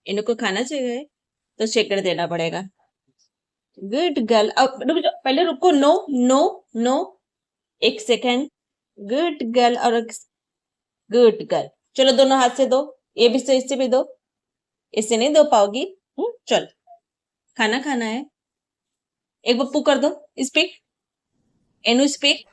इनको खाना चाहिए तो शेकर देना पड़ेगा। Good girl. अब रुक जाओ, पहले रुको। नो नो नो, एक सेकेंड। Good girl. और गुड गर्ल। चलो दोनों हाथ से दो। ये भी तो, इससे भी दो। इससे नहीं दो पाओगी। चल, खाना खाना है। एक बप्पू कर दो। स्पीक एनु, स्पीक।